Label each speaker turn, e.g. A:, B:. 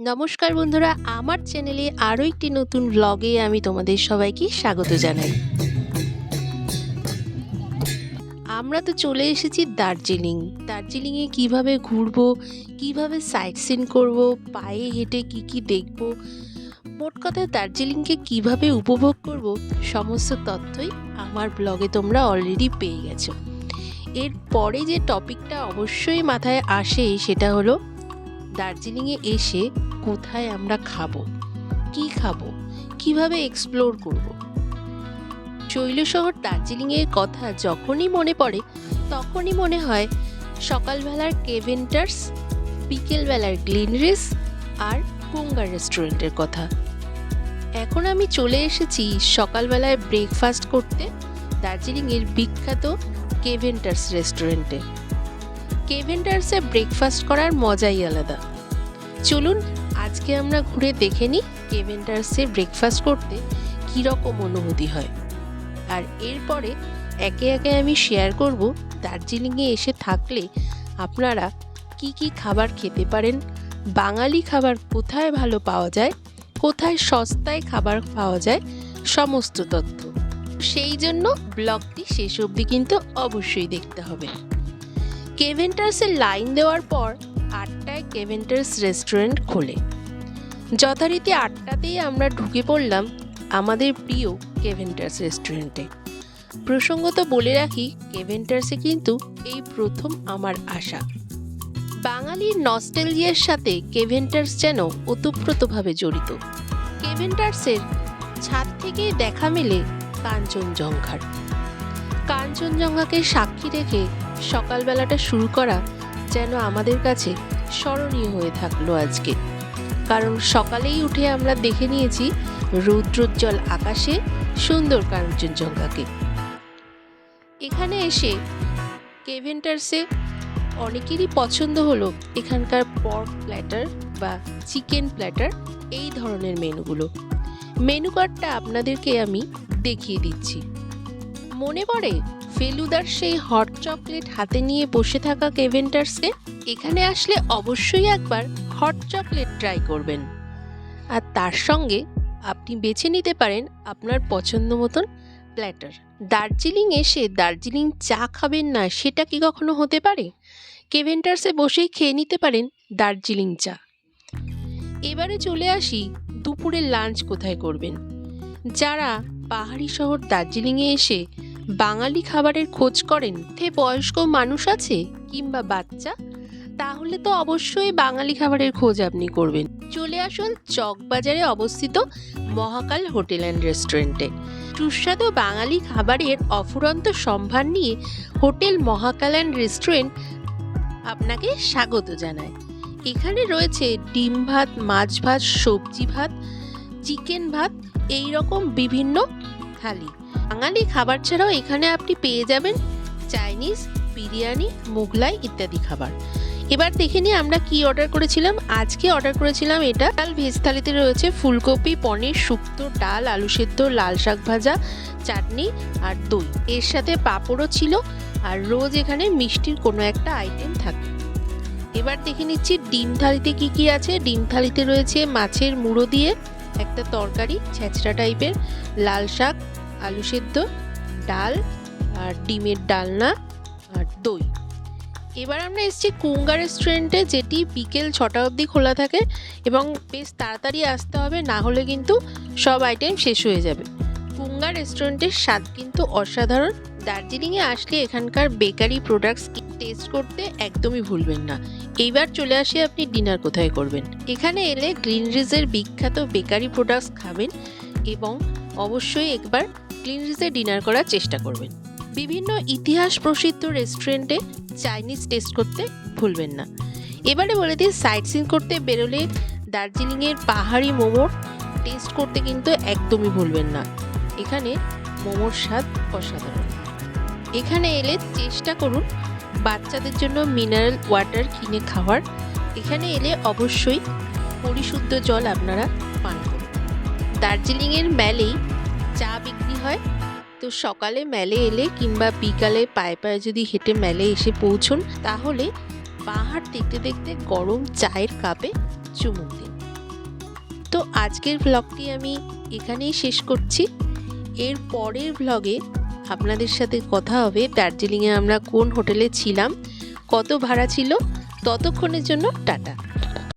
A: নমস্কার বন্ধুরা, আমার চ্যানেলে আরও একটি নতুন ব্লগে আমি তোমাদের সবাইকে স্বাগত জানাই। আমরা তো চলে এসেছি দার্জিলিংয়ে কিভাবে ঘুরবো, কিভাবে সাইট সিন করবো, পায়ে হেঁটে কি দেখবো, মোট কথা দার্জিলিংকে কিভাবে উপভোগ করব, সমস্ত তথ্যই আমার ব্লগে তোমরা অলরেডি পেয়ে গেছো। এর পরে যে টপিকটা অবশ্যই মাথায় আসে সেটা হলো দার্জিলিংয়ে এসে কোথায় আমরা খাবো, কিভাবে এক্সপ্লোর করব। শৈলশহর দার্জিলিংয়ের কথা যখনই মনে পড়ে তখনই মনে হয় সকালবেলার কেভেন্টার্স, বিকেলবেলার গ্লিনরিজ আর কুঙ্গার রেস্টুরেন্টের কথা। এখন আমি চলে এসেছি সকালবেলায় ব্রেকফাস্ট করতে দার্জিলিংয়ের বিখ্যাত কেভেন্টার্স রেস্টুরেন্টে। কেভেন্টার্সে ব্রেকফাস্ট করার মজাই আলাদা। চলুন আজকে আমরা ঘুরে দেখে নিই কেভেন্টার্সে ব্রেকফাস্ট করতে কীরকম অনুভূতি হয়, আর এরপরে একে একে আমি শেয়ার করব দার্জিলিংয়ে এসে থাকলে আপনারা কি খাবার খেতে পারেন, বাঙালি খাবার কোথায় ভালো পাওয়া যায়, কোথায় সস্তায় খাবার পাওয়া যায়, সমস্ত তথ্য। সেই জন্য ব্লগটি শেষ অবধি কিন্তু অবশ্যই দেখতে হবে। কেভেন্টার্সের লাইন দেওয়ার পর 8টায় কেভেন্টার্স রেস্টুরেন্ট খোলে। যথারীতি 8টাতেই আমরা ঢুকে পড়লাম আমাদের প্রিয় কেভেন্টার্স রেস্টুরেন্টে। প্রসঙ্গত বলে রাখি, কেভেন্টার্সে কিন্তু এই প্রথম আমার আসা। বাঙালির নস্টালজিয়ার সাথে কেভেন্টার্স যেন ওতপ্রোতভাবে জড়িত। কেভেন্টার্সের ছাদ থেকে দেখা মেলে কাঞ্চনজঙ্ঘাকে সাক্ষী রেখে সকালবেলাটা শুরু করা যেন আমাদের কাছে স্মরণীয় হয়ে থাকলো আজকে। কারণ সকালেই উঠে আমরা দেখে নিয়েছি রৌদ্রোজ্জ্বল আকাশে সুন্দর কাঞ্চনজঙ্ঘাকে। এখানে এসে কেভেন্টার্সে অনেকেরই পছন্দ হলো এখানকার পর্ক প্ল্যাটার বা চিকেন প্ল্যাটার, এই ধরনের মেনুগুলো। মেনু কার্ডটা আপনাদেরকে আমি দেখিয়ে দিচ্ছি। মনে পড়ে ফেলুদার সেই হট চকলেট হাতে নিয়ে বসে থাকা কেভেন্টার্সে। এখানে আসলে অবশ্যই একবার হট চকলেট ট্রাই করবেন, আর তার সঙ্গে আপনি বেছে নিতে পারেন আপনার পছন্দ মতন প্ল্যাটার। দার্জিলিং এসে দার্জিলিং চা খাবেন না সেটা কি কখনো হতে পারে? কেভেন্টার্সে বসেই খেয়ে নিতে পারেন দার্জিলিং চা। এবারে চলে আসি দুপুরের লাঞ্চ কোথায় করবেন। যারা পাহাড়ি শহর দার্জিলিংয়ে এসে বাঙালি খাবারের খোঁজ করেন, বয়স্ক মানুষ আছে কিংবা বাচ্চা, তাহলে তো অবশ্যই বাঙালি খাবারের খোঁজ আপনি করবেন। চলে আসুন চকবাজারে অবস্থিত মহাকাল হোটেল অ্যান্ড রেস্টুরেন্টে। সুস্বাদু বাঙালি খাবারের অফুরন্ত সম্ভার নিয়ে হোটেল মহাকাল অ্যান্ড রেস্টুরেন্ট আপনাকে স্বাগত জানায়। এখানে রয়েছে ডিম ভাত, মাছ ভাত, সবজি ভাত, চিকেন ভাত, এই রকম বিভিন্ন থালি। বাঙালি খাবার ছাড়াও এখানে আপনি পেয়ে যাবেন চাইনিজ, বিরিয়ানি, মোগলাই ইত্যাদি খাবার। এবার দেখে নিই আমরা কি অর্ডার করেছিলাম। আজকে অর্ডার করেছিলাম এটা ডাল ভেজ থালিতে রয়েছে ফুলকপি, পনির, শুক্তো, ডাল, আলু সেদ্ধ, লাল শাক ভাজা, চাটনি আর দই। এর সাথে পাঁপড়ও ছিল, আর রোজ এখানে মিষ্টির কোনো একটা আইটেম থাকে। এবার দেখে নিচ্ছি ডিম থালিতে কি আছে। ডিম থালিতে রয়েছে মাছের মুড়ো দিয়ে একটা তরকারি ছেঁচড়া টাইপের, লাল শাক, আলু সেদ্ধ, ডাল আর ডিমের ডালনা আর দই। এবার আমরা এসেছি কুঙ্গা রেস্টুরেন্টে, যেটি বিকেল 6টা অবধি খোলা থাকে এবং বেশ তাড়াতাড়ি আসতে হবে, না হলে কিন্তু সব আইটেম শেষ হয়ে যাবে। কুঙ্গা রেস্টুরেন্টের স্বাদ কিন্তু অসাধারণ। দার্জিলিংয়ে আসলে এখানকার বেকারি প্রোডাক্টস টেস্ট করতে একদমই ভুলবেন না। এইবার চলে আসি আপনি ডিনার কোথায় করবেন। এখানে এলে গ্লিনরিজের বিখ্যাত বেকারি প্রোডাক্টস খাবেন এবং অবশ্যই একবার গ্লিনরিজে ডিনার করার চেষ্টা করবেন। বিভিন্ন ইতিহাস প্রসিদ্ধ রেস্টুরেন্টে চাইনিজ টেস্ট করতে ভুলবেন না। এবারে বলে দিই, সাইট সিন করতে বেরোলে দার্জিলিংয়ের পাহাড়ি মোমোর টেস্ট করতে কিন্তু একদমই ভুলবেন না। এখানে মোমোর স্বাদ অসাধারণ। এখানে এলে চেষ্টা করুন বাচ্চাদের জন্য মিনারেল ওয়াটার কিনে খাওয়ার। এখানে এলে অবশ্যই পরিশুদ্ধ জল আপনারা পান করুন। দার্জিলিংয়ের ম্যালেই চা বিক্রি হয়, তো সকালে ম্যালে এলে কিংবা বিকালে পায়ে যদি হেঁটে ম্যালে এসে পৌঁছন, তাহলে পাহাড় দেখতে দেখতে গরম চায়ের কাপে চুমুক দিন। তো আজকের ব্লগটি আমি এখানেই শেষ করছি। এর পরের ব্লগে আপনাদের সাথে কথা হবে দার্জিলিংয়ে আমরা কোন হোটেলে ছিলাম, কত ভাড়া ছিল। ততক্ষণের জন্য টাটা।